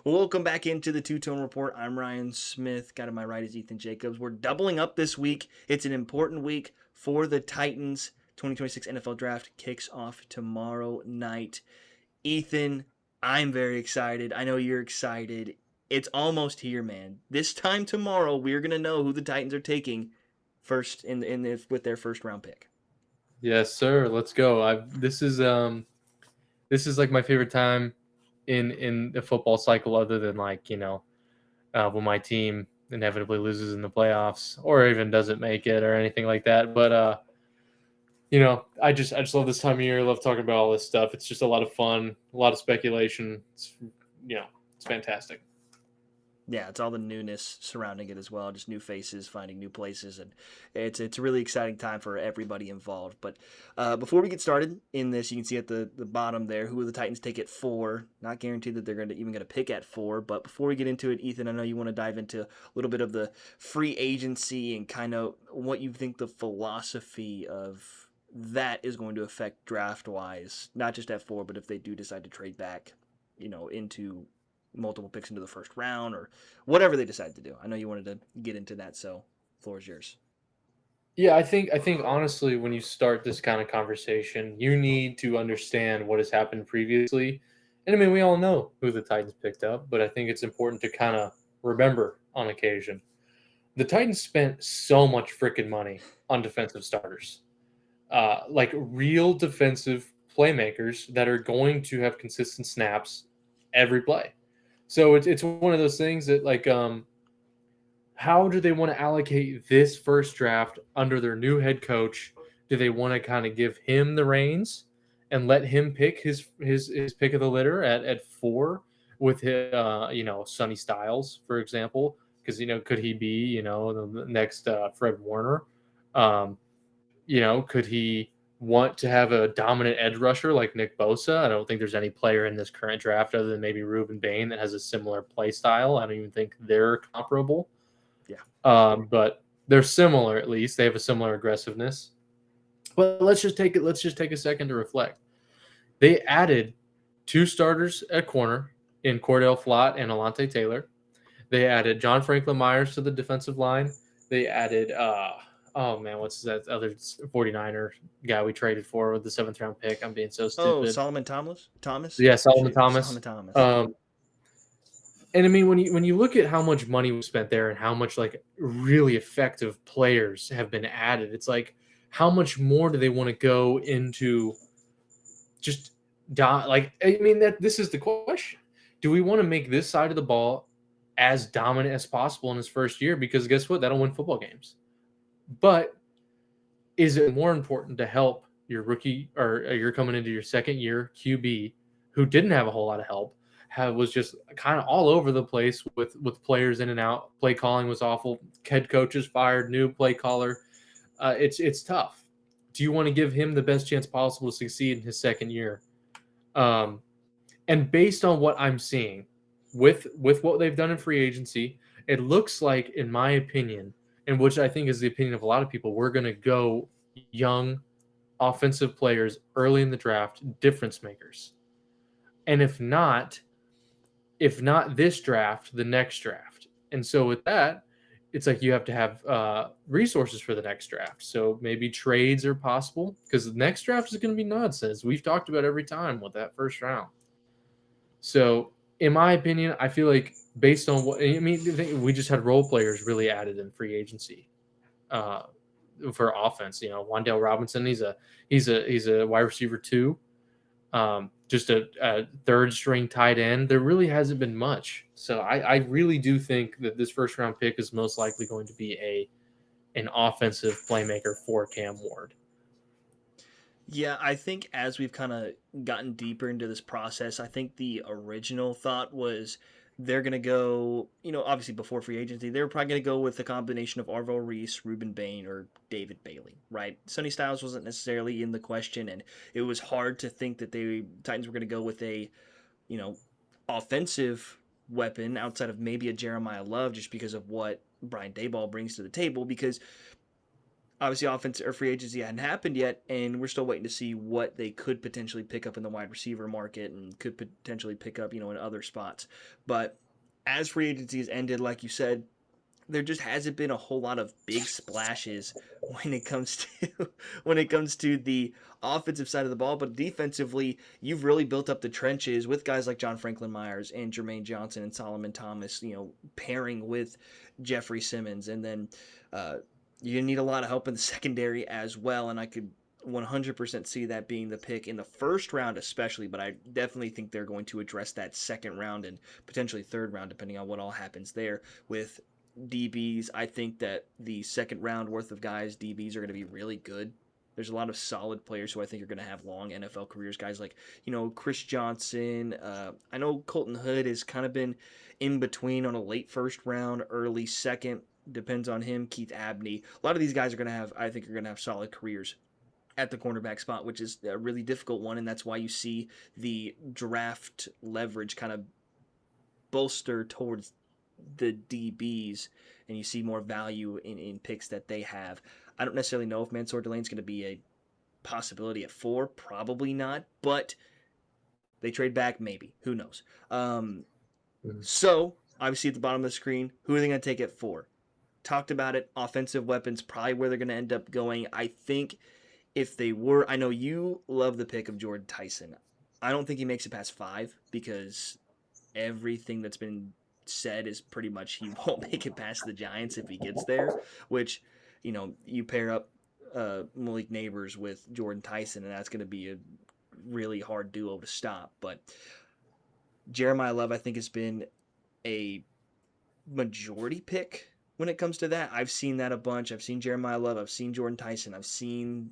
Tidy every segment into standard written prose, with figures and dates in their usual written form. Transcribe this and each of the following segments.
Well, welcome back into the Two Tone Report. I'm Ryan Smith. Got to my right is Ethan Jacobs. We're doubling up this week. It's an important week for the Titans. 2026 NFL Draft kicks off tomorrow night. Ethan, I'm very excited. I know you're excited. It's almost here, man. This time tomorrow, we're gonna know who the Titans are taking first with their first round pick. Yes, sir. Let's go. This is like my favorite time in the football cycle, other than when my team inevitably loses in the playoffs or even doesn't make it or anything like that. But I just love this time of year. I love talking about all this stuff. It's just a lot of fun, a lot of speculation. It's fantastic. Yeah, it's all the newness surrounding it as well, just new faces, finding new places, and it's a really exciting time for everybody involved. But before we get started in this, you can see at the bottom there who the Titans take at 4. Not guaranteed that they're going to pick at 4, but before we get into it, Ethan, I know you want to dive into a little bit of the free agency and kind of what you think the philosophy of that is going to affect draft wise, not just at 4, but if they do decide to trade back, into multiple picks into the first round or whatever they decide to do. I know you wanted to get into that, so floor is yours. Yeah, I think honestly, when you start this kind of conversation, you need to understand what has happened previously. And I mean, we all know who the Titans picked up, but I think it's important to kind of remember on occasion. The Titans spent so much freaking money on defensive starters, like real defensive playmakers that are going to have consistent snaps every play. So it's one of those things that how do they want to allocate this first draft under their new head coach? Do they want to kind of give him the reins and let him pick his pick of the litter at 4 with his, Sonny Styles, for example? Because could he be the next Fred Warner? Um, could he want to have a dominant edge rusher like Nick Bosa? I don't think there's any player in this current draft other than maybe Ruben Bain that has a similar play style. I don't even think they're comparable. Yeah. But they're similar, at least they have a similar aggressiveness. But let's just take a second to reflect. They added 2 starters at corner in Cordell Flott and Alante Taylor. They added John Franklin Myers to the defensive line. They added oh man, what's that other 49er guy we traded for with the 7th round pick? I'm being so Oh, stupid. Solomon Thomas. Yeah, Solomon Solomon Thomas. Thomas. And I mean, when you look at how much money was spent there and how much like really effective players have been added, it's like how much more do they want to go into just like I mean that this is the question. Do we want to make this side of the ball as dominant as possible in his first year? Because guess what? That'll win football games. But is it more important to help your rookie or you're coming into your second year QB who didn't have a whole lot of help, was just kind of all over the place with players in and out. Play calling was awful. Head coaches fired, new play caller. It's tough. Do you want to give him the best chance possible to succeed in his second year? Um, and based on what I'm seeing with what they've done in free agency, it looks like, in my opinion, and which I think is the opinion of a lot of people, we're going to go young offensive players early in the draft, difference makers. And if not this draft, the next draft. And so with that, it's like you have to have resources for the next draft. So maybe trades are possible because the next draft is going to be nonsense. We've talked about every time with that first round. So in my opinion, I feel like based on what I mean, we just had role players really added in free agency for offense. Wan'Dale Robinson, he's a wide receiver 2. Just a third string tight end. There really hasn't been much. So I really do think that this first round pick is most likely going to be an offensive playmaker for Cam Ward. Yeah, I think as we've kind of gotten deeper into this process, I think the original thought was they're going to go, obviously before free agency, they were probably going to go with a combination of Arvo Reese, Ruben Bain, or David Bailey, right? Sonny Styles wasn't necessarily in the question, and it was hard to think that the Titans were going to go with a, you know, offensive weapon outside of maybe a Jeremiah Love just because of what Brian Dayball brings to the table. Because obviously offense or free agency hadn't happened yet, and we're still waiting to see what they could potentially pick up in the wide receiver market and could potentially pick up, in other spots. But as free agency has ended, like you said, there just hasn't been a whole lot of big splashes when it comes to the offensive side of the ball, but defensively you've really built up the trenches with guys like John Franklin Myers and Jermaine Johnson and Solomon Thomas, pairing with Jeffrey Simmons, and then you need a lot of help in the secondary as well, and I could 100% see that being the pick in the first round especially, but I definitely think they're going to address that second round and potentially third round depending on what all happens there with DBs. I think that the second round worth of guys, DBs, are going to be really good. There's a lot of solid players who I think are going to have long NFL careers. Guys like, Chris Johnson. I know Colton Hood has kind of been in between on a late first round, early second. Depends on him. Keith Abney. A lot of these guys are going to have, I think, are going to have solid careers at the cornerback spot, which is a really difficult one, and that's why you see the draft leverage kind of bolster towards the DBs, and you see more value in picks that they have. I don't necessarily know if Mansour Delane's going to be a possibility at 4. Probably not, but they trade back, maybe. Who knows? So, obviously at the bottom of the screen, who are they going to take at 4? Talked about it. Offensive weapons, probably where they're going to end up going. I think if they were, I know you love the pick of Jordan Tyson. I don't think he makes it past 5 because everything that's been said is pretty much he won't make it past the Giants if he gets there, which, you pair up Malik Neighbors with Jordan Tyson, and that's going to be a really hard duo to stop. But Jeremiah Love, I think, has been a majority pick when it comes to that. I've seen that a bunch. I've seen Jeremiah Love. I've seen Jordan Tyson. I've seen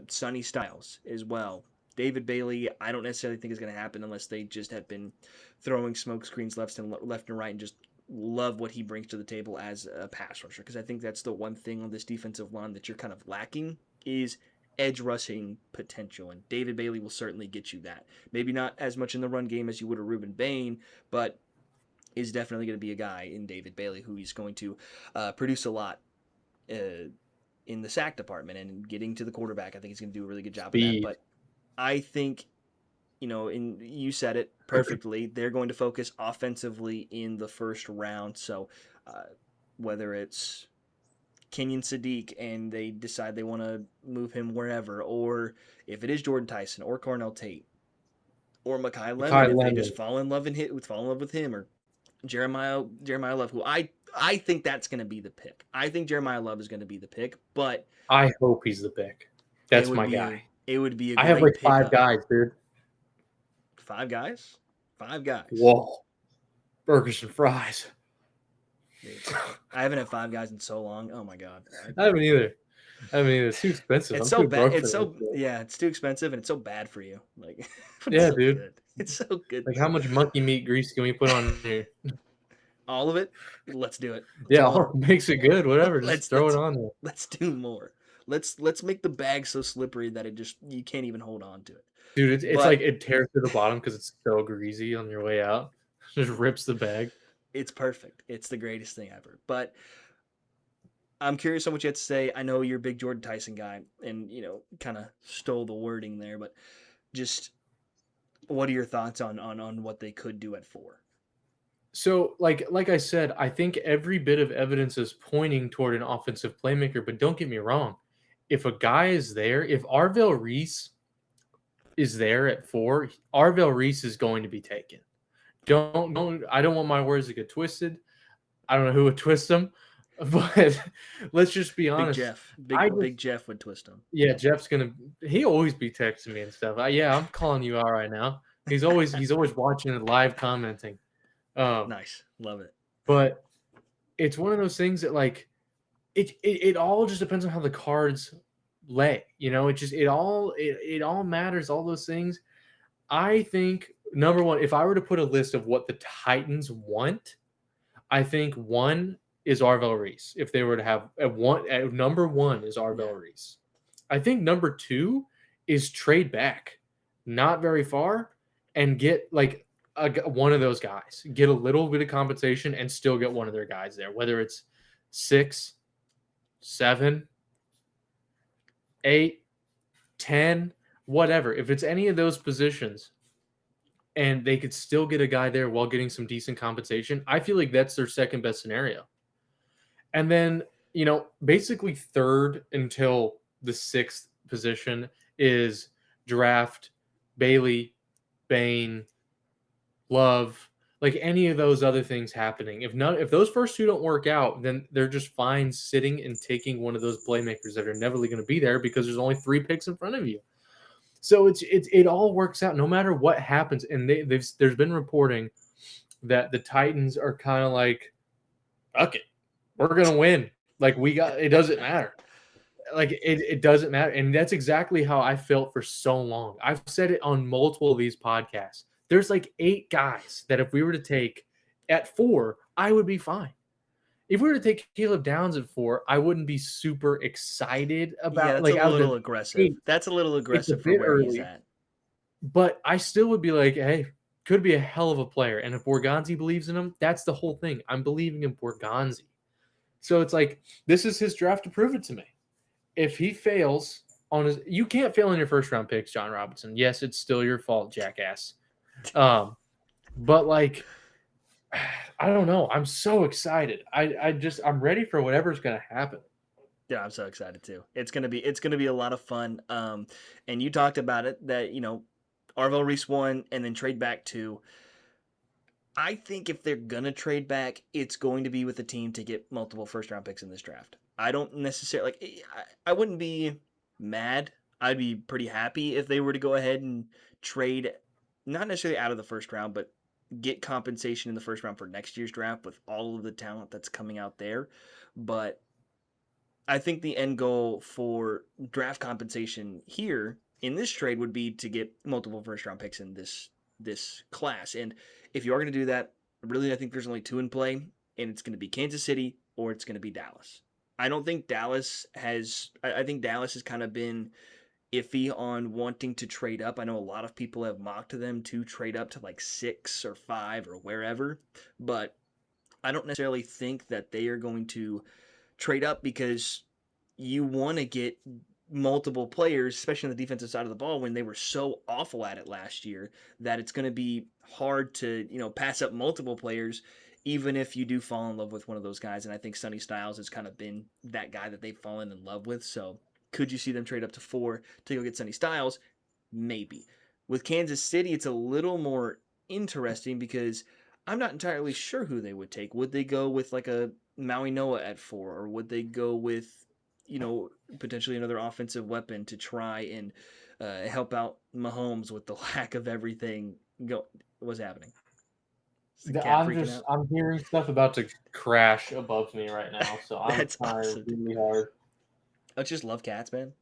Sonny Styles as well. David Bailey, I don't necessarily think is going to happen unless they just have been throwing smoke screens left and right and just love what he brings to the table as a pass rusher. Because I think that's the one thing on this defensive line that you're kind of lacking is edge rushing potential. And David Bailey will certainly get you that. Maybe not as much in the run game as you would a Ruben Bain, but is definitely going to be a guy in David Bailey who is going to produce a lot in the sack department and getting to the quarterback. I think he's going to do a really good job of that. But I think, you said it perfectly. They're going to focus offensively in the first round. So whether it's Kenyon Sadiq and they decide they want to move him wherever, or if it is Jordan Tyson or Cornell Tate or Mekhi Lemon, if they just fall in love with him, or Jeremiah Love, who I think that's going to be the pick. I think Jeremiah Love is going to be the pick, but I hope he's the pick. That's my guy. It would be a great I have like 5 pickup. guys, dude. 5 guys? 5 guys. Whoa. Burgers and fries. I haven't had 5 guys in so long. Oh my god. I haven't either. It's too expensive. It's so bad. It's too expensive and it's so bad for you. Like, yeah, so dude. Good. It's so good. Like, how much monkey meat grease can we put on here? All of it? Let's do it. Makes it good. Whatever. Just throw it on there. Let's do more. Let's make the bag so slippery that you can't even hold on to it. Dude, it's like it tears to the bottom because it's so greasy on your way out. Just rips the bag. It's perfect. It's the greatest thing ever. But I'm curious on what you have to say. I know you're a big Jordan Tyson guy and, kind of stole the wording there, but just what are your thoughts on what they could do at 4? So, like I said, I think every bit of evidence is pointing toward an offensive playmaker, but don't get me wrong. If a guy is there, if Arvell Reese is there at 4, Arvell Reese is going to be taken. I don't want my words to get twisted. I don't know who would twist them, but let's just be honest. Big Jeff would twist him. Yeah, Jeff's he always be texting me and stuff. I'm calling you out right now. He's always watching and live commenting. Nice. Love it. But it's one of those things that like it all just depends on how the cards lay. It all matters, all those things. I think number one, if I were to put a list of what the Titans want, I think 1 is Arvell Reese. If they were to have number 1 is Arvell Reese. I think number 2 is trade back, not very far, and get like one of those guys. Get a little bit of compensation and still get one of their guys there, whether it's 6, 7, 8, 10, whatever. If it's any of those positions and they could still get a guy there while getting some decent compensation, I feel like that's their second best scenario. And then, basically third until the sixth position is draft Bailey, Bain, Love, like any of those other things happening. If those first two don't work out, then they're just fine sitting and taking one of those playmakers that are never going to be there because there's only 3 picks in front of you. So it all works out no matter what happens. And there's been reporting that the Titans are kind of like, fuck it, we're gonna win. Like it doesn't matter. Like it doesn't matter. And that's exactly how I felt for so long. I've said it on multiple of these podcasts. There's like 8 guys that if we were to take at 4, I would be fine. If we were to take Caleb Downs at 4, I wouldn't be super excited about. Yeah, that's a little aggressive. That's a little aggressive for where he's at. But I still would be like, hey, could be a hell of a player. And if Borgonzi believes in him, that's the whole thing. I'm believing in Borgonzi. So it's like, this is his draft to prove it to me. If he fails you can't fail in your first round picks, John Robinson. Yes, it's still your fault, jackass. But like, I don't know. I'm so excited. I'm ready for whatever's going to happen. Yeah, I'm so excited too. It's gonna be a lot of fun. And you talked about it that Arvell Reese 1 and then trade back 2. I think if they're gonna trade back, it's going to be with a team to get multiple first round picks in this draft. I don't necessarily I wouldn't be mad. I'd be pretty happy if they were to go ahead and trade, not necessarily out of the first round, but get compensation in the first round for next year's draft with all of the talent that's coming out there. But I think the end goal for draft compensation here in this trade would be to get multiple first round picks in this class. And if you are going to do that, really, I think there's only 2 in play, and it's going to be Kansas City or it's going to be Dallas. I think Dallas has kind of been iffy on wanting to trade up. I know a lot of people have mocked them to trade up to like 6 or 5 or wherever, but I don't necessarily think that they are going to trade up because you want to get multiple players, especially on the defensive side of the ball, when they were so awful at it last year, that it's going to be hard to, pass up multiple players, even if you do fall in love with one of those guys. And I think Sonny Styles has kind of been that guy that they've fallen in love with. So could you see them trade up to 4 to go get Sonny Styles? Maybe. With Kansas City, it's a little more interesting because I'm not entirely sure who they would take. Would they go with like a Maui Noah at 4, or would they go with, potentially another offensive weapon to try and help out Mahomes with the lack of everything what's happening? I'm hearing stuff about to crash above me right now, so I'm trying awesome. Really hard. I just love cats, man.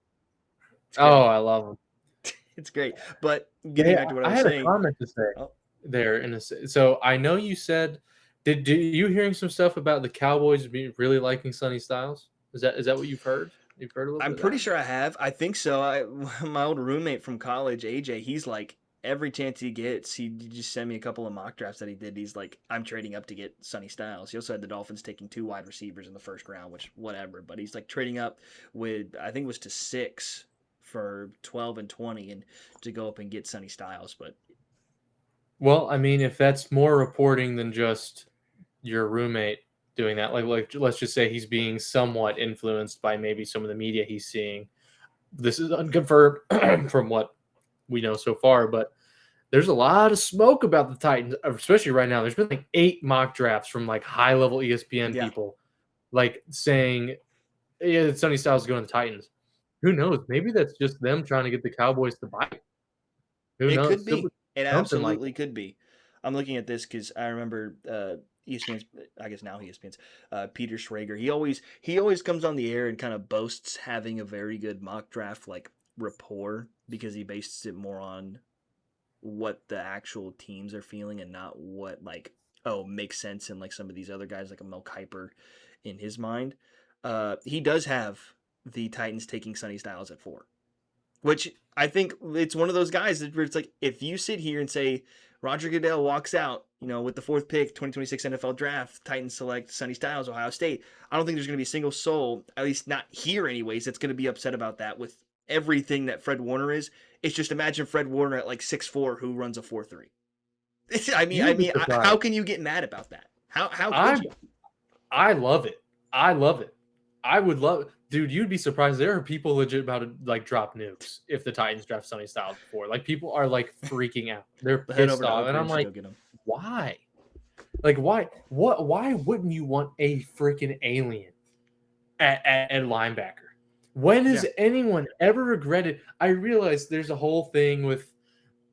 Oh, I love them. It's great. But getting back to what I was saying, I had a comment to say there. So I know you said, did you hearing some stuff about the Cowboys really liking Sonny Styles? Is that what you've heard? You've heard a little bit? I'm pretty sure I have. I think so. My old roommate from college, AJ, he's like, every chance he gets, he just sent me a couple of mock drafts that he did. He's like, I'm trading up to get Sonny Styles. He also had the Dolphins taking 2 wide receivers in the first round, which whatever. But he's like trading up with, I think it was to 6 for 12 and 20 and to go up and get Sonny Styles. But well, I mean, if that's more reporting than just your roommate doing that, like let's just say he's being somewhat influenced by maybe some of the media he's seeing. This is unconfirmed from what we know so far, but there's a lot of smoke about the Titans, especially right now. There's been like 8 mock drafts from like high-level ESPN people, like saying, "Yeah, Sonny Styles is going to the Titans." Who knows? Maybe that's just them trying to get the Cowboys to buy it. Who knows? Could be. It absolutely could be. I'm looking at this because I remember ESPN's, I guess now ESPN's, Peter Schrager. He always comes on the air and kind of boasts having a very good mock draft like rapport, because he bases it more on what the actual teams are feeling and not what makes sense in like some of these other guys like a Mel Kiper in his mind. He does have the Titans taking Sonny Styles at 4, which I think it's one of those guys where it's like, if you sit here and say Roger Goodell walks out, with the 4th pick, 2026 NFL draft, Titans select Sonny Styles, Ohio State, I don't think there's going to be a single soul, at least not here anyways, that's going to be upset about that with everything that Fred Warner is. It's just imagine Fred Warner at like 6'4" who runs a 4.3. You'd be How surprised. can you get mad about that? How could I you? I love it. I love it. I would love, dude. You'd be surprised. There are people legit about to like drop nukes if the Titans draft Sonny Styles before. Like people are like freaking out. They're We'll head pissed over to off, Oak and I'm Ridge to like, go get him. why? Like why? What? Why wouldn't you want a freaking alien at linebacker? When has Yeah. anyone ever regretted? I realize there's a whole thing with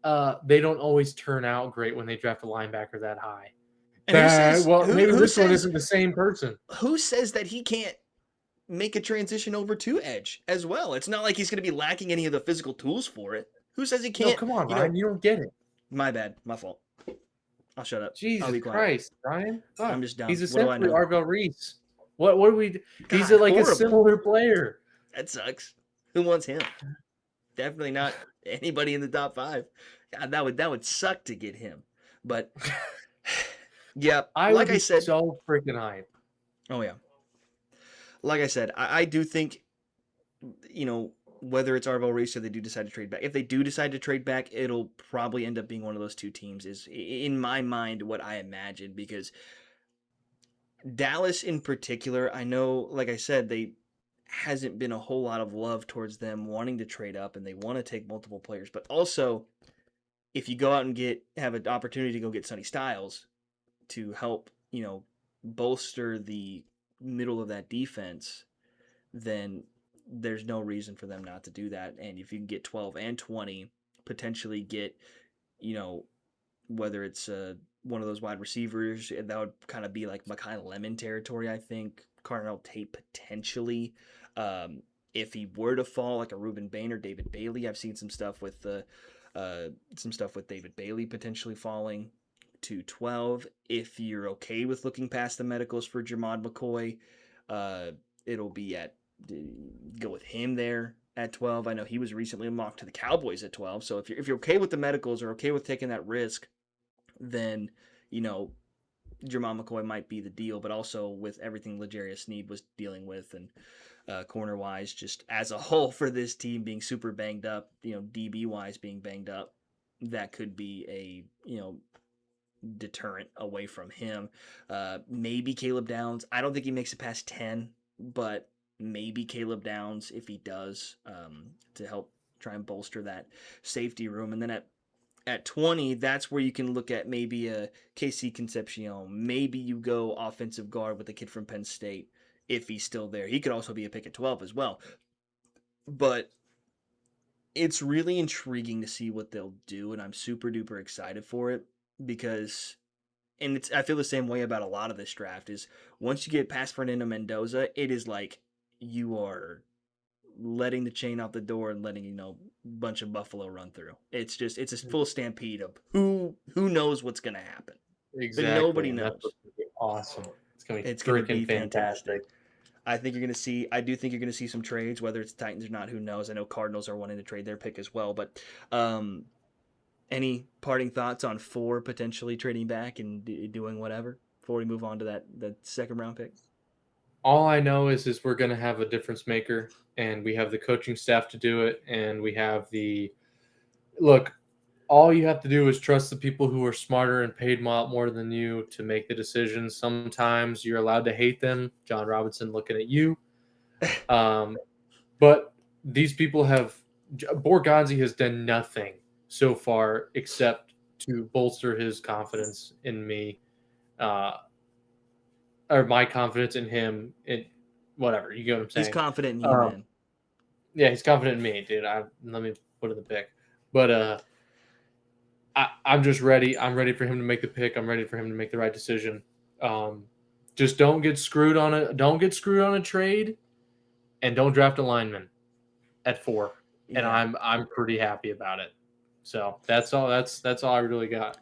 they don't always turn out great when they draft a linebacker that high. And who says Well, maybe who this one says isn't the same person. who says that he can't make a transition over to edge as well? It's not like he's going to be lacking any of the physical tools for it. Who says he No, can't? come on, You know, Ryan. You don't get it. my bad, my fault. I'll shut up. I'll Jesus be quiet. Christ, Ryan. I'm Fuck. just dumb. He's What do I essentially know? Arvell Reese. What do we? He's God, like a horrible. similar player. That sucks. Who wants him? Definitely not anybody in the top 5. God, that would suck to get him. But yeah, I like would I be said, so freaking hyped. oh yeah, like I said, I do think, you know, whether it's Arvell Reese or they do decide to trade back. If they do decide to trade back, it'll probably end up being one of those two teams. Is in my mind what I imagine, because Dallas in particular, I know, like I said, they hasn't been a whole lot of love towards them wanting to trade up, and they want to take multiple players. But also, if you go out and have an opportunity to go get Sonny Styles to help, you know, bolster the middle of that defense, then there's no reason for them not to do that. And if you can get 12 and 20, potentially get, you know, whether it's one of those wide receivers, that would kind of be like Makai Lemon territory, I think. Carnell Tate potentially. If he were to fall, like a Reuben Bain or David Bailey, I've seen some stuff with David Bailey potentially falling to 12. If you're okay with looking past the medicals for Jermod McCoy, it'll be go with him there at 12. I know he was recently mocked to the Cowboys at 12. So if you're okay with the medicals or okay with taking that risk, then, you know, Jermod McCoy might be the deal. But also with everything L'Jarius Sneed was dealing with, and corner wise, just as a whole for this team being super banged up, you know, DB wise being banged up, that could be a, you know, deterrent away from him. Maybe Caleb Downs. I don't think he makes it past 10, but maybe Caleb Downs if he does, to help try and bolster that safety room. And then at 20, that's where you can look at maybe a KC Concepcion. Maybe you go offensive guard with the kid from Penn State if he's still there. He could also be a pick at 12 as well. But it's really intriguing to see what they'll do, and I'm super duper excited for it, because I feel the same way about a lot of this draft, is once you get past Fernando Mendoza, it is like you are letting the chain out the door and letting, you know, a bunch of buffalo run through. It's a full stampede of who knows what's going to happen. Exactly. But nobody and knows. That's what's gonna be awesome. It's going to be freaking fantastic. I do think you're going to see some trades, whether it's Titans or not, who knows. I know Cardinals are wanting to trade their pick as well, but any parting thoughts on 4 potentially trading back and doing whatever before we move on to that second round pick? All I know is we're going to have a difference maker, and we have the coaching staff to do it, and we have look. All you have to do is trust the people who are smarter and paid a lot more than you to make the decisions. Sometimes you're allowed to hate them. John Robinson looking at you. But these people Borgonzi has done nothing so far except to bolster his confidence in me, or my confidence in him. Whatever, you get what I'm saying. He's confident in you, man. Yeah, he's confident in me, dude. Let me put in the pick, but I'm just ready. I'm ready for him to make the pick. I'm ready for him to make the right decision. Just don't get screwed on a trade, and don't draft a lineman at 4. Yeah. And I'm pretty happy about it. So that's all. That's all I really got.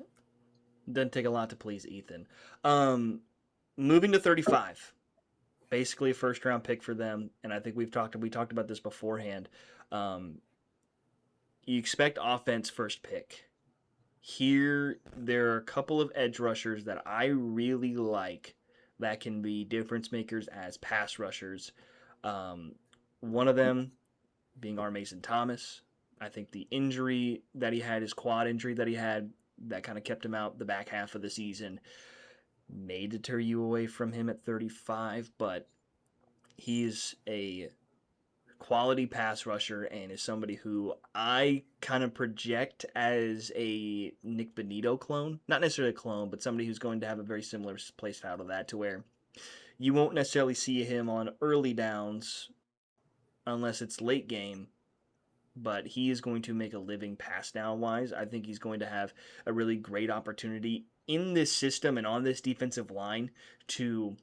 Doesn't take a lot to please Ethan. Moving to 35, basically a first round pick for them, and I think we talked about this beforehand. You expect offense first pick. Here, there are a couple of edge rushers that I really like that can be difference makers as pass rushers. One of them being R. Mason Thomas. I think the injury that he had, his quad injury that he had, that kind of kept him out the back half of the season, may deter you away from him at 35, but he's a quality pass rusher and is somebody who I kind of project as a Nick Benito clone. Not necessarily a clone, but somebody who's going to have a very similar play style to that, to where you won't necessarily see him on early downs unless it's late game, but he is going to make a living pass down wise. I think he's going to have a really great opportunity in this system and on this defensive line to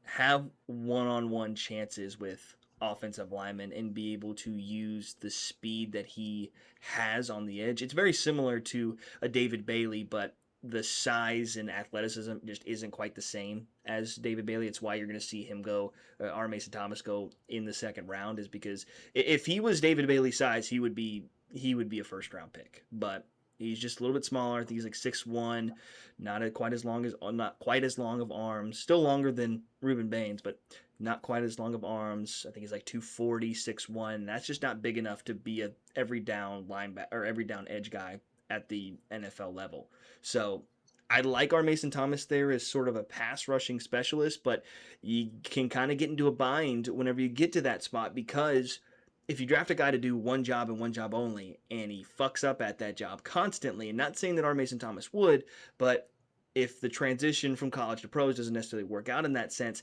have one-on-one chances with offensive linemen and be able to use the speed that he has on the edge. It's very similar to a David Bailey, but the size and athleticism just isn't quite the same as David Bailey. It's why you're going to see him go, R. Mason Thomas go in the second round, is because if he was David Bailey's size, he would be a first round pick. But he's just a little bit smaller. I think he's like 6'1", not quite as long of arms. Still longer than Ruben Baines, but not quite as long of arms. I think he's like 240, 6'1". That's just not big enough to be a every down linebacker or every down edge guy at the NFL level. So I like our Mason Thomas there as sort of a pass rushing specialist, but you can kind of get into a bind whenever you get to that spot, because if you draft a guy to do one job and one job only, and he fucks up at that job constantly, and not saying that our Mason Thomas would, but if the transition from college to pros doesn't necessarily work out in that sense,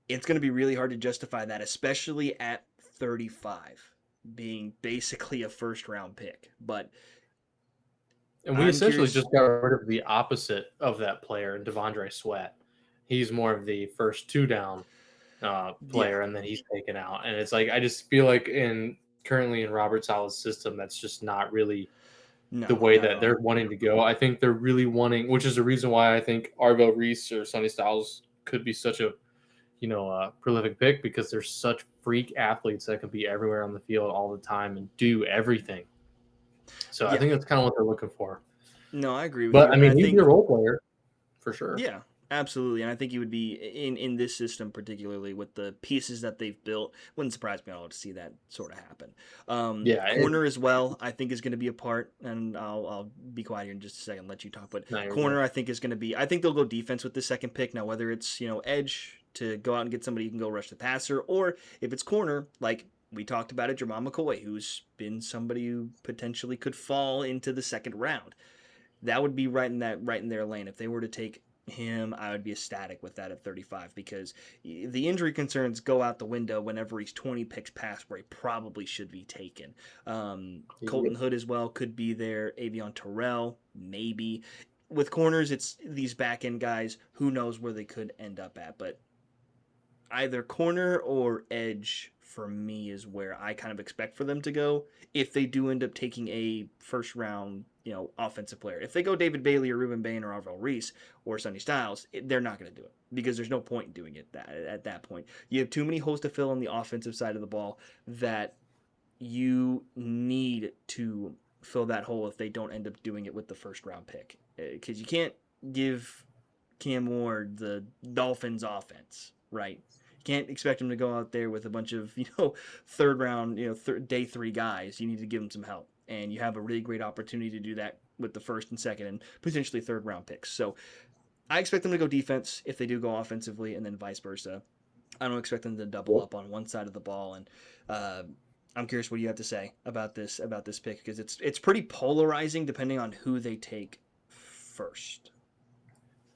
it's going to be really hard to justify that, especially at 35, being basically a first round pick. But and we essentially just got rid of the opposite of that player, Devondre Sweat. He's more of the first two down player, and then he's taken out. And it's like, I just feel like currently in Robert Saleh's system, that's just not really the way that they're wanting to go. I think they're really wanting, which is the reason why I think Arvell Reese or Sonny Styles could be such a prolific pick, because they're such freak athletes that can be everywhere on the field all the time and do everything. So I think that's kind of what they're looking for. No, I agree with you. But I mean, he's a role player for sure. Yeah, absolutely. And I think he would be in this system, particularly with the pieces that they've built. Wouldn't surprise me at all to see that sort of happen. Corner as well, I think, is going to be a part. And I'll be quiet here in just a second and let you talk. But corner, I think, is going to be. I think they'll go defense with the second pick. Now, whether it's edge to go out and get somebody who can go rush the passer, or if it's corner, like we talked about it, Jermon McCoy, who's been somebody who potentially could fall into the second round. That would be right in their lane. If they were to take him, I would be ecstatic with that at 35, because the injury concerns go out the window whenever he's 20 picks past where he probably should be taken. Colton Hood as well could be there. Avion Terrell, maybe. With corners, it's these back end guys. Who knows where they could end up at? But either corner or edge for me is where I kind of expect for them to go if they do end up taking a first round, offensive player. If they go David Bailey or Ruben Bain or Arvell Reese or Sonny Styles, they're not going to do it, because there's no point in doing it at that point. You have too many holes to fill on the offensive side of the ball that you need to fill that hole if they don't end up doing it with the first round pick, because you can't give Cam Ward the Dolphins offense, right? Can't expect him to go out there with a bunch of third round day 3 guys. You need to give him some help, and you have a really great opportunity to do that with the first and second and potentially third round picks. So I expect them to go defense if they do go offensively, and then vice versa. I don't expect them to double up on one side of the ball. And I'm curious what you have to say about this pick, because it's pretty polarizing depending on who they take first.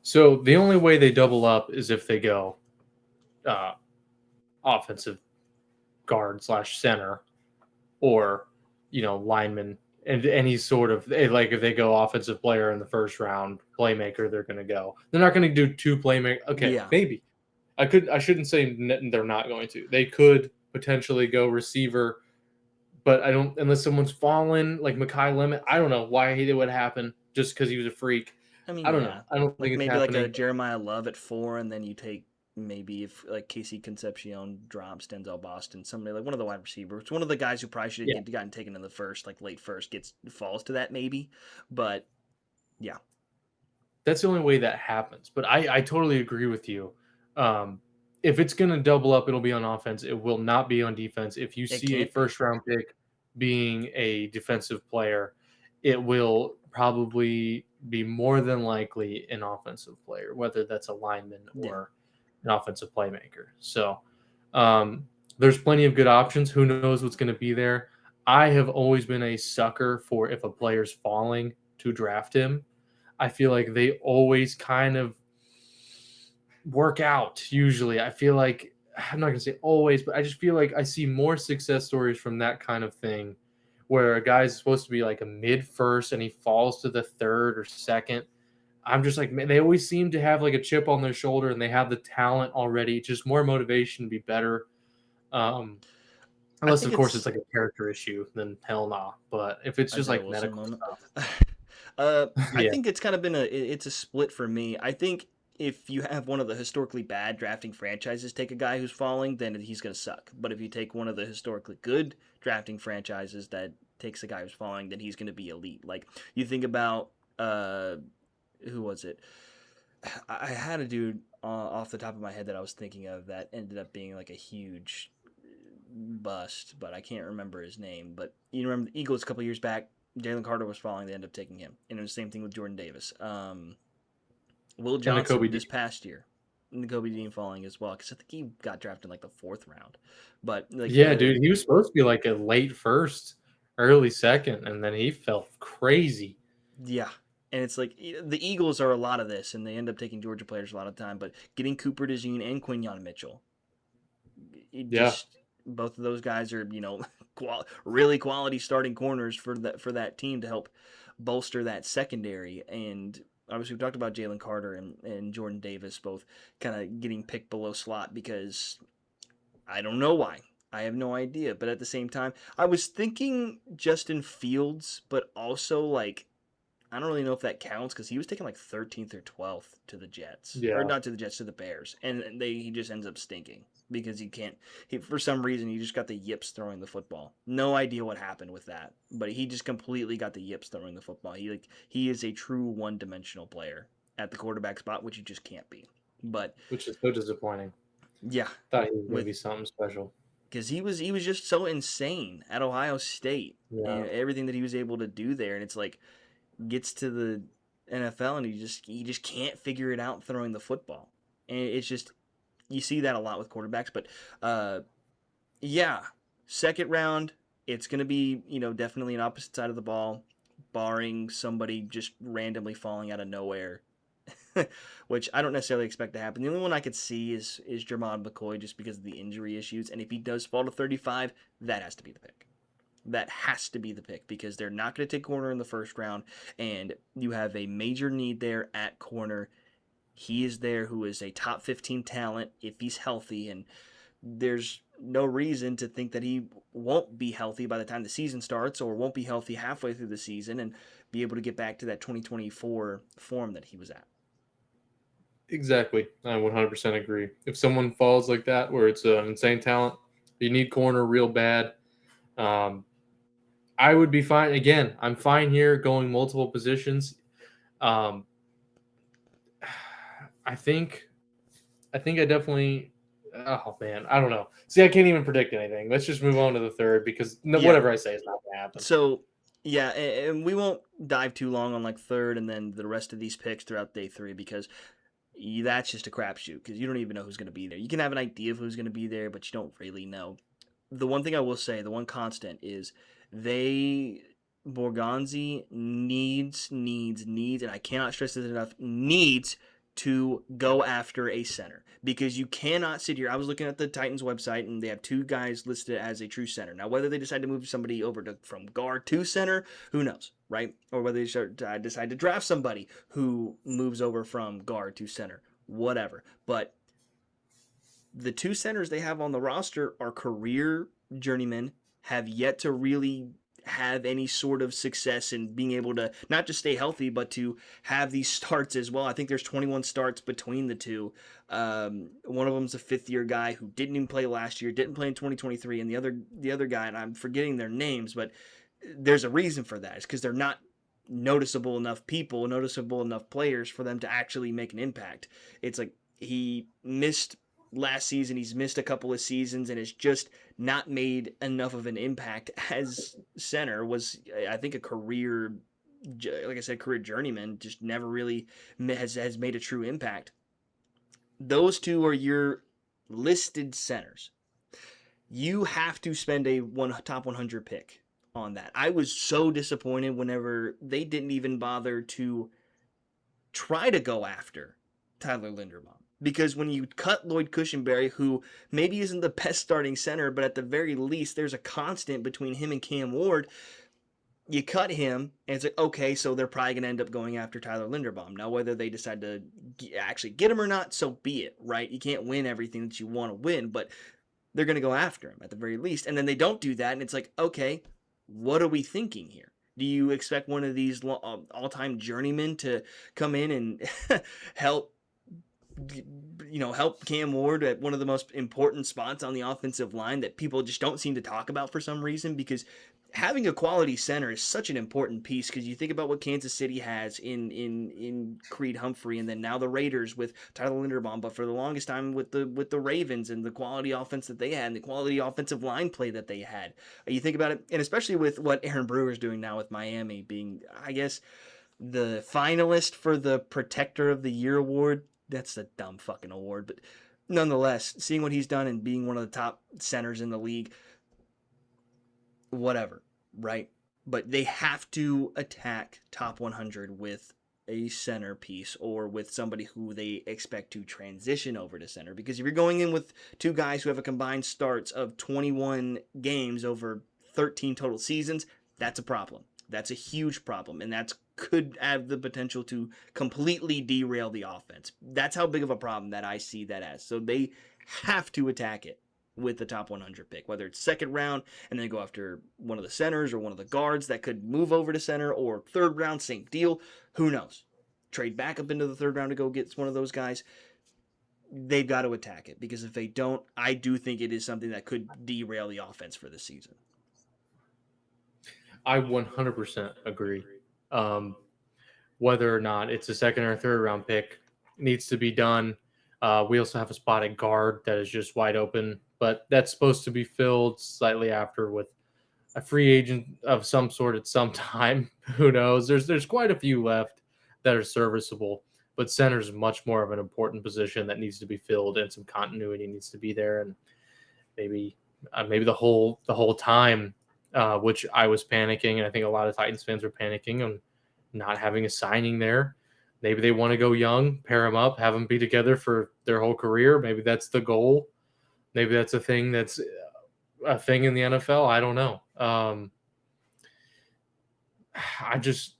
So the only way they double up is if they go offensive guard / center, or lineman, and any sort of, like, if they go offensive player in the first round, playmaker, they're going to go. They're not going to do 2 playmaker. Okay, maybe I shouldn't say they're not going to. They could potentially go receiver, but I don't, unless someone's fallen, like Mekhi Lemon. I don't know why it would happen, just because he was a freak. I don't know. I don't think it's maybe happening. Like a Jeremiah Love at 4, and then you take, maybe if like Casey Concepcion drops, Denzel Boston, somebody like one of the wide receivers, one of the guys who probably should have gotten taken in the first, like late first, falls to that maybe. But yeah, that's the only way that happens. But I totally agree with you. if it's going to double up, it'll be on offense. It will not be on defense. If you It see a can't be. first round pick being a defensive player, it will probably be more than likely an offensive player, whether that's a lineman Yeah. or an offensive playmaker. So there's plenty of good options. Who knows what's going to be there? I have always been a sucker for if a player's falling to draft him. I feel like they always kind of work out usually. I feel like I'm not going to say always, but I just feel like I see more success stories from that kind of thing where a guy's supposed to be like a mid first and he falls to the third or second. I'm just like, man, they always seem to have like a chip on their shoulder and they have the talent already. Just more motivation to be better. Um, I Unless, think of course, it's it's. like a character issue, then hell nah. But if it's just Isaiah like Wilson medical moment. stuff, I yeah, think it's kind of been it's a split for me. I think if you have one of the historically bad drafting franchises take a guy who's falling, then he's going to suck. But if you take one of the historically good drafting franchises that takes a guy who's falling, then he's going to be elite. Like you think about who was it? I had a dude off the top of my head that I was thinking of that ended up being like a huge bust, but I can't remember his name. But you remember the Eagles a couple years back, Jalen Carter was falling, they ended up taking him. And it was the same thing with Jordan Davis. Will and the Kobe Johnson D. this past year, Kobe Dean falling as well, because I think he got drafted in like the fourth round. But like Yeah, dude, he was supposed to be like a late first, early second, and then he fell crazy. yeah. And it's like the Eagles are a lot of this, and they end up taking Georgia players a lot of time. But getting Cooper DeJean and Quinyon Mitchell, it Yeah, just both of those guys are really quality starting corners for that team to help bolster that secondary. And obviously we talked about Jalen Carter and Jordan Davis both kind of getting picked below slot because I don't know why. I have no idea. But at the same time, I was thinking Justin Fields, but also like I don't really know if that counts because he was taken like 13th or 12th to the Jets, or yeah, not to the Jets, to the Bears, and he just ends up stinking because he can't. He for some reason he just got the yips throwing the football. No idea what happened with that, but he just completely got the yips throwing the football. He is a true one dimensional player at the quarterback spot, which you just can't be. But which is so disappointing. yeah, Thought he was gonna with be something special. because he was just so insane at Ohio State Yeah, and everything that he was able to do there, and it's like gets to the NFL and he just can't figure it out throwing the football. And it's just you see that a lot with quarterbacks, but uh yeah, second round it's going to be, definitely an opposite side of the ball barring somebody just randomly falling out of nowhere. Which I don't necessarily expect to happen. The only one I could see is Jermon McCoy just because of the injury issues, and if he does fall to 35, that has to be the pick. That has to be the pick because they're not going to take corner in the first round, and you have a major need there at corner. He is there who is a top 15 talent if he's healthy, and there's no reason to think that he won't be healthy by the time the season starts or won't be healthy halfway through the season and be able to get back to that 2024 form that he was at. exactly. I 100% agree. If someone falls like that, where it's an insane talent, you need corner real bad. Um, I would be fine. Again, I'm fine here going multiple positions. Um, I think, I definitely. Oh man, I don't know. See, I can't even predict anything. Let's just move on to the third because Yeah. whatever I say is not going to happen. So, yeah, and we won't dive too long on like third and then the rest of these picks throughout day three because that's just a crapshoot because you don't even know who's going to be there. You can have an idea of who's going to be there, but you don't really know. The one thing I will say, the one constant is they Borgonzi needs, and I cannot stress this enough, needs to go after a center because you cannot sit here. I was looking at the Titans website and they have two guys listed as a true center. Now, whether they decide to move somebody over from guard to center, who knows, right? Or whether they decide to draft somebody who moves over from guard to center, whatever. But the two centers they have on the roster are career journeymen, have yet to really have any sort of success in being able to not just stay healthy, but to have these starts as well. I think there's 21 starts between the two. One of them's a fifth-year guy who didn't even play last year, didn't play in 2023, and the other guy, and I'm forgetting their names, but there's a reason for that. It's because they're not noticeable enough players for them to actually make an impact. It's like he missed last season. He's missed a couple of seasons and has just not made enough of an impact as center. Was, I think, a career, like I said, career journeyman. Just never really has made a true impact. Those two are your listed centers. You have to spend a top 100 pick on that. I was so disappointed whenever they didn't even bother to try to go after Tyler Linderbaum. Because when you cut Lloyd Cushenberry, who maybe isn't the best starting center, but at the very least there's a constant between him and Cam Ward, you cut him, and it's like, okay, so they're probably going to end up going after Tyler Linderbaum. Now, whether they decide to actually get him or not, so be it, right? You can't win everything that you want to win, but they're going to go after him at the very least. And then they don't do that, and it's like, okay, what are we thinking here? Do you expect one of these all-time journeymen to come in and help Cam Ward at one of the most important spots on the offensive line that people just don't seem to talk about for some reason? Because having a quality center is such an important piece, because you think about what Kansas City has in Creed Humphrey, and then now the Raiders with Tyler Linderbaum, but for the longest time with the Ravens and the quality offense that they had and the quality offensive line play that they had. You think about it, and especially with what Aaron Brewer is doing now with Miami, being, I guess, the finalist for the Protector of the Year award. That's a dumb fucking award, but nonetheless, seeing what he's done and being one of the top centers in the league, whatever, right? But they have to attack top 100 with a centerpiece or with somebody who they expect to transition over to center. Because if you're going in with two guys who have a combined starts of 21 games over 13 total seasons, that's a problem. That's a huge problem, and that could have the potential to completely derail the offense. That's how big of a problem that I see that as. So they have to attack it with the top 100 pick, whether it's second round and then go after one of the centers or one of the guards that could move over to center, or third round, same deal. Who knows? Trade back up into the third round to go get one of those guys. They've got to attack it, because if they don't, I do think it is something that could derail the offense for the season. I 100% agree. Whether or not it's a second or third round pick needs to be done. We also have a spot at guard that is just wide open, but that's supposed to be filled slightly after with a free agent of some sort at some time. Who knows? There's quite a few left that are serviceable, but center is much more of an important position that needs to be filled, and some continuity needs to be there. And maybe the whole time, which I was panicking, and I think a lot of Titans fans were panicking on not having a signing there. Maybe they want to go young, pair them up, have them be together for their whole career. Maybe that's the goal. Maybe that's a thing that's a thing in the NFL. I don't know. I just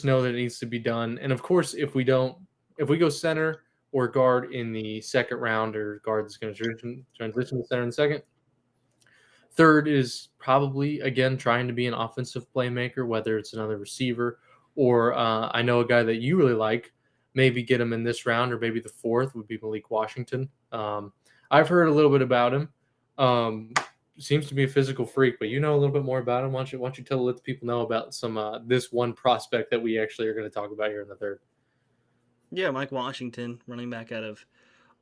know that it needs to be done. And of course, if we go center or guard in the second round, or guard that's going to transition to center in the second, third is probably, again, trying to be an offensive playmaker, whether it's another receiver or I know a guy that you really like, maybe get him in this round, or maybe the fourth would be Malik Washington. I've heard a little bit about him. Seems to be a physical freak, but you know a little bit more about him. Why don't you let the people know about some this one prospect that we actually are going to talk about here in the third? Yeah, Mike Washington, running back out of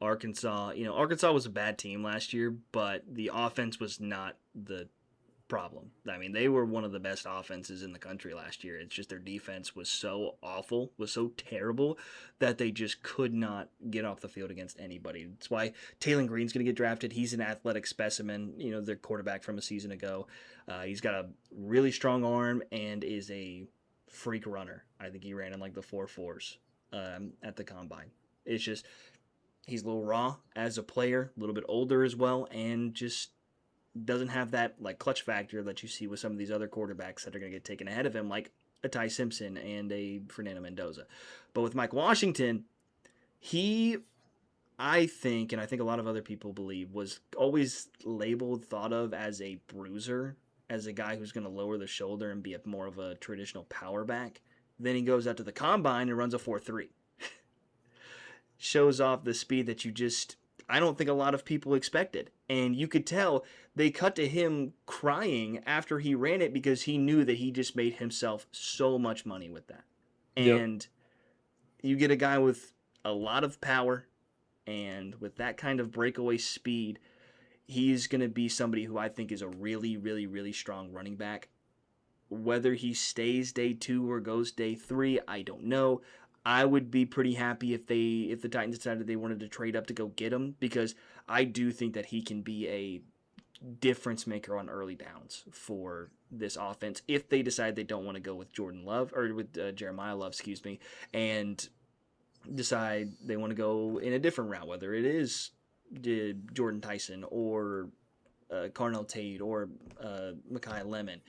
Arkansas. Arkansas was a bad team last year, but the offense was not the problem. I mean, they were one of the best offenses in the country last year. It's just their defense was so awful, was so terrible, that they just could not get off the field against anybody. That's why Taylon Green's going to get drafted. He's an athletic specimen, their quarterback from a season ago. He's got a really strong arm and is a freak runner. I think he ran in like the 4.4s at the combine. It's just, he's a little raw as a player, a little bit older as well, and just doesn't have that like clutch factor that you see with some of these other quarterbacks that are going to get taken ahead of him, like a Ty Simpson and a Fernando Mendoza. But with Mike Washington, I think a lot of other people believe, was always thought of as a bruiser, as a guy who's going to lower the shoulder and be more of a traditional power back. Then he goes out to the combine and runs a 4.3. Shows off the speed that I don't think a lot of people expected. And you could tell they cut to him crying after he ran it, because he knew that he just made himself so much money with that. And You get a guy with a lot of power And with that kind of breakaway speed, he's going to be somebody who I think is a really, really, really strong running back. Whether he stays day 2 or goes day 3, I don't know. I would be pretty happy if the Titans decided they wanted to trade up to go get him, because I do think that he can be a difference maker on early downs for this offense if they decide they don't want to go with Jordan Love or with Jeremiah Love, excuse me, and decide they want to go in a different route, whether it is Jordan Tyson or Carnell Tate or Mekhi Lemon,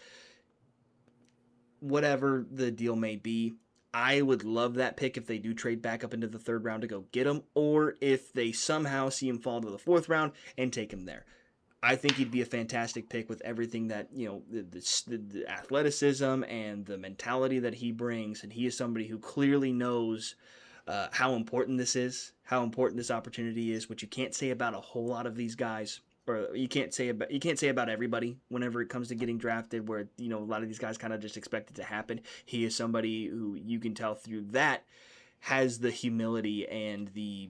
whatever the deal may be. I would love that pick if they do trade back up into the 3rd round to go get him, or if they somehow see him fall to the 4th round and take him there. I think he'd be a fantastic pick with everything that, the athleticism and the mentality that he brings. And he is somebody who clearly knows how important this is, how important this opportunity is, which you can't say about a whole lot of these guys, or you can't say about everybody whenever it comes to getting drafted, where, a lot of these guys kind of just expect it to happen. He is somebody who you can tell through that has the humility and the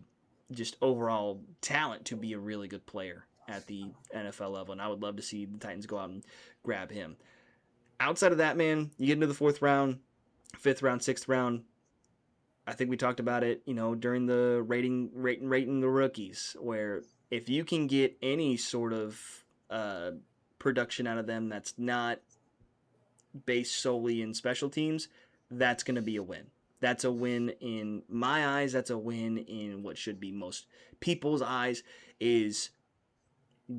just overall talent to be a really good player at the NFL level, and I would love to see the Titans go out and grab him. Outside of that, man, you get into the 4th round, 5th round, 6th round. I think we talked about it, during the rating the rookies, where if you can get any sort of production out of them that's not based solely in special teams, that's going to be a win. That's a win in my eyes. That's a win in what should be most people's eyes, is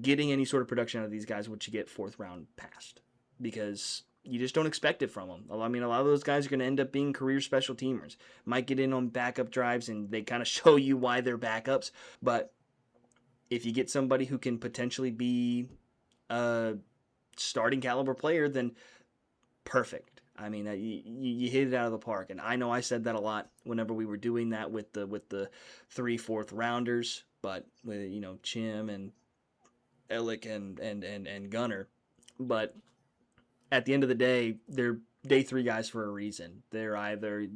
getting any sort of production out of these guys, which you get 4th round past, because you just don't expect it from them. I mean, a lot of those guys are going to end up being career special teamers. Might get in on backup drives, and they kind of show you why they're backups. But if you get somebody who can potentially be a starting caliber player, then perfect. I mean, you hit it out of the park. And I know I said that a lot whenever we were doing that with the 3 4th rounders, but with, Chim and Ellick and Gunner. But at the end of the day, they're day 3 guys for a reason. They're either,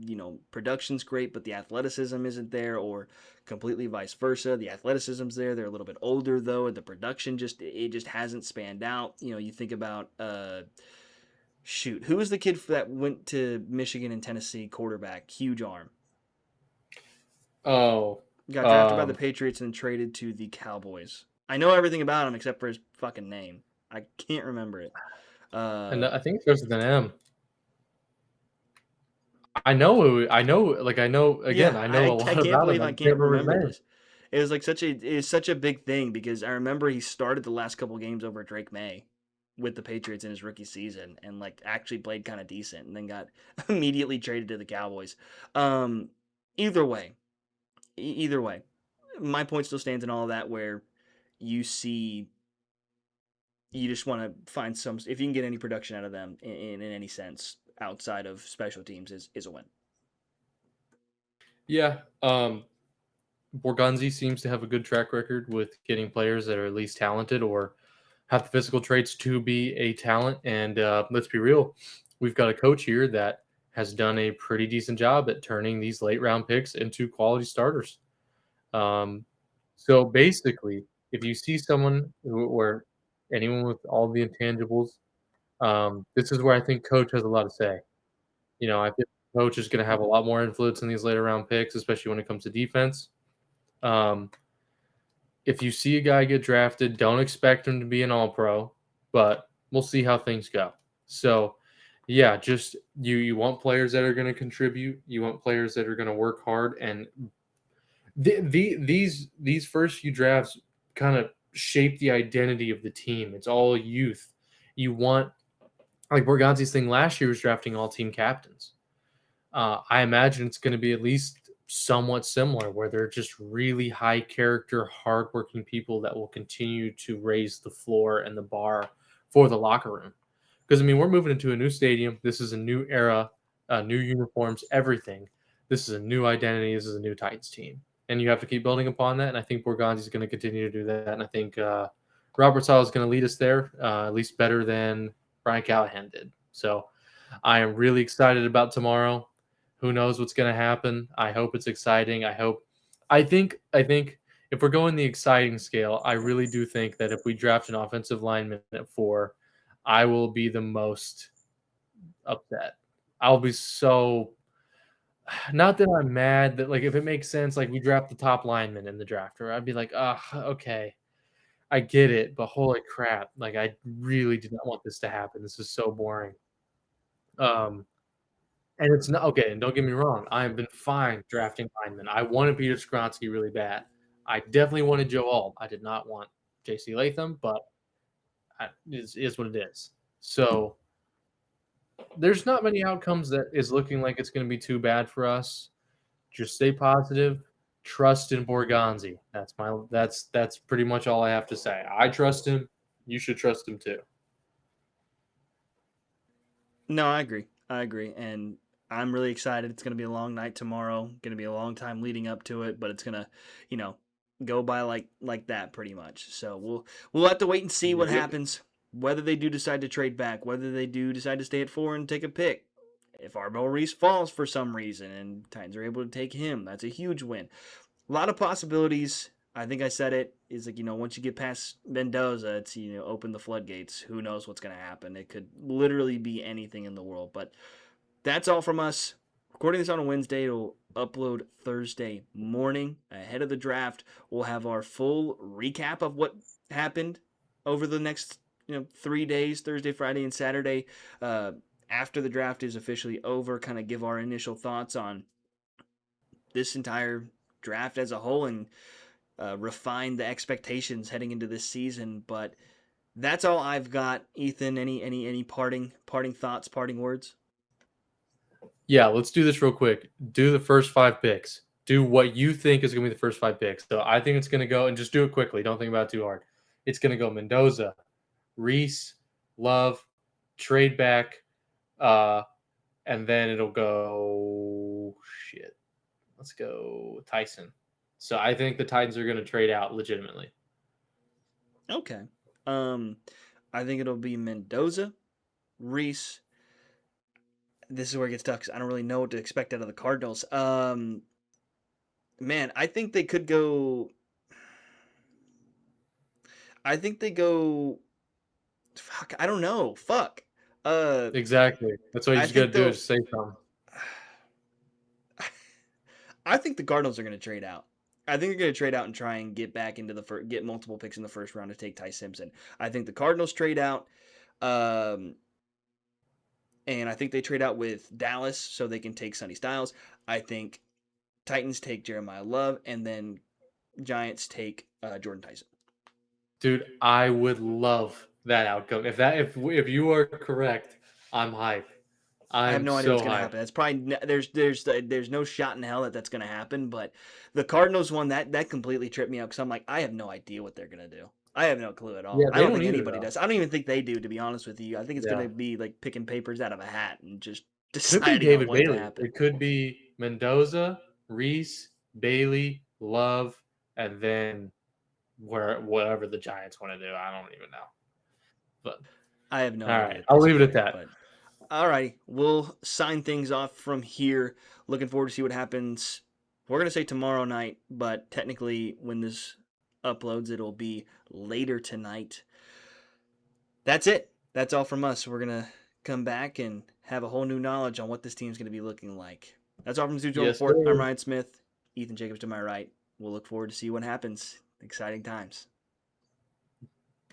production's great, but the athleticism isn't there, or completely vice versa. The athleticism's there. They're a little bit older, though, and the production just hasn't spanned out. You think about, who was the kid that went to Michigan and Tennessee, quarterback, huge arm? Oh. Got drafted by the Patriots and traded to the Cowboys. I know everything about him except for his fucking name. I can't remember it. And I think it starts with an M. I know again, I know a lot about him. I can't remember this. It was like such a big thing, because I remember he started the last couple games over Drake May with the Patriots in his rookie season, and actually played kind of decent, and then got immediately traded to the Cowboys. Either way, my point still stands in all of that, where you just want to find if you can get any production out of them in any sense outside of special teams, is a win. Yeah. Borgonzi seems to have a good track record with getting players that are at least talented or have the physical traits to be a talent. And let's be real, we've got a coach here that has done a pretty decent job at turning these late round picks into quality starters. So basically, if you see someone or anyone with all the intangibles, this is where I think coach has a lot to say. I think coach is going to have a lot more influence in these later round picks, especially when it comes to defense. If you see a guy get drafted, don't expect him to be an all-pro, but we'll see how things go. So, yeah, just you want players that are going to contribute. You want players that are going to work hard, and these first few drafts kind of shape the identity of the team. It's all youth. You want, like Borgonzi's thing last year was drafting all team captains. I imagine it's going to be at least somewhat similar, where they're just really high character, hardworking people that will continue to raise the floor and the bar for the locker room. Because, we're moving into a new stadium. This is a new era, new uniforms, everything. This is a new identity. This is a new Titans team. And you have to keep building upon that. And I think Borgonzi is going to continue to do that. And I think Robert Saleh is going to lead us there, at least better than Brian Callahan did. So I am really excited about tomorrow. Who knows what's going to happen? I hope it's exciting. I think if we're going the exciting scale, I really do think that if we draft an offensive lineman at 4, I will be the most upset. I'll be so not that I'm mad that like if it makes sense, like we draft the top lineman in the draft, or I'd be like, okay, I get it, but holy crap, like I really did not want this to happen. This is so boring. Um, and it's not okay. And don't get me wrong, I have been fine drafting linemen. I wanted Peter Skronsky really bad. I definitely wanted Joe Alt. I did not want J.C. Latham, but it is what it is. So there's not many outcomes that is looking like it's going to be too bad for us. Just stay positive. Trust in Borgonzi. That's pretty much all I have to say. I trust him. You should trust him too. No, I agree. I agree. And I'm really excited. It's going to be a long night tomorrow. Going to be a long time leading up to it, but it's going to, you know, go by like that pretty much. So we'll have to wait and see what Yep. happens. Whether they do decide to trade back, whether they do decide to stay at 4 and take a pick. If Arbel Reese falls for some reason and Titans are able to take him, that's a huge win. A lot of possibilities. I think I said it is like, once you get past Mendoza, it's, open the floodgates. Who knows what's going to happen? It could literally be anything in the world. But that's all from us. Recording this on a Wednesday, it'll upload Thursday morning ahead of the draft. We'll have our full recap of what happened over the next 3 days, Thursday, Friday, and Saturday. After the draft is officially over, kind of give our initial thoughts on this entire draft as a whole and refine the expectations heading into this season. But that's all I've got. Ethan, any parting thoughts, parting words? Yeah, let's do this real quick. Do the first 5 picks. Do what you think is going to be the first 5 picks. So I think it's going to go, and just do it quickly. Don't think about it too hard. It's going to go Mendoza, Reese, Love, trade back, and then it'll go shit. Let's go Tyson. So I think the Titans are going to trade out legitimately. Okay. I think it'll be Mendoza, Reese. This is where it gets tough because I don't really know what to expect out of the Cardinals. Man, I think they could go. I think they go. Fuck, I don't know. Fuck. Exactly. That's what you I just got to think do they'll. is say something. I think the Cardinals are going to trade out. I think they're going to trade out and try and get back into get multiple picks in the first round to take Ty Simpson. I think the Cardinals trade out, and I think they trade out with Dallas so they can take Sonny Styles. I think Titans take Jeremiah Love, and then Giants take Jordan Tyson. Dude, I would love that outcome. If you are correct, I'm hyped. I have I'm no idea what's so going to hyped. happen. That's probably there's no shot in hell that that's going to happen. But the Cardinals one that completely tripped me out because I'm like I have no idea what they're going to do. I have no clue at all. Yeah, I they don't don't think either anybody though. does. I don't even think they do, to be honest with you. I think it's going Yeah. to be like picking papers out of a hat and just Could be deciding on David what to Bailey. happen. It could be Mendoza, Reese, Bailey, Love, and then whatever the Giants want to do. I don't even know. But I have no all idea right, at I'll this leave it at point. that. But all right, we'll sign things off from here. Looking forward to see what happens. We're gonna say tomorrow night, but technically when this uploads, it'll be later tonight. That's it. That's all from us. We're gonna come back and have a whole new knowledge on what this team's gonna be looking like. That's all from Studio Yes, Report. I'm sir. Ryan Smith. Ethan Jacobs to my right. We'll look forward to see what happens. Exciting times.